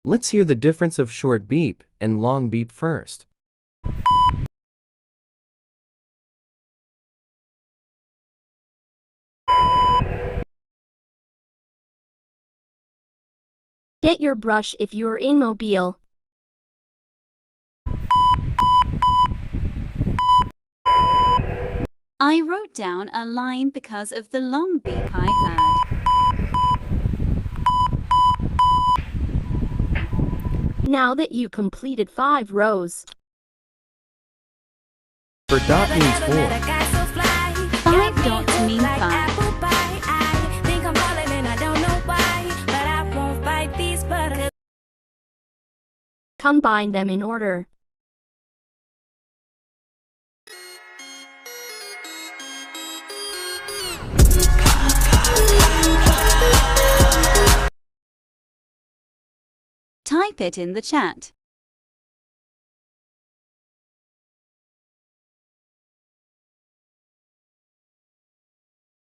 Let's hear the difference of short beep and long beep first. Get your brush if you're in Mobile. I wrote down a line because of the long beep I had. Now that you completed 5 rows. For dot means 4. 5 dots mean 5. Combine them in order. Type it in the chat.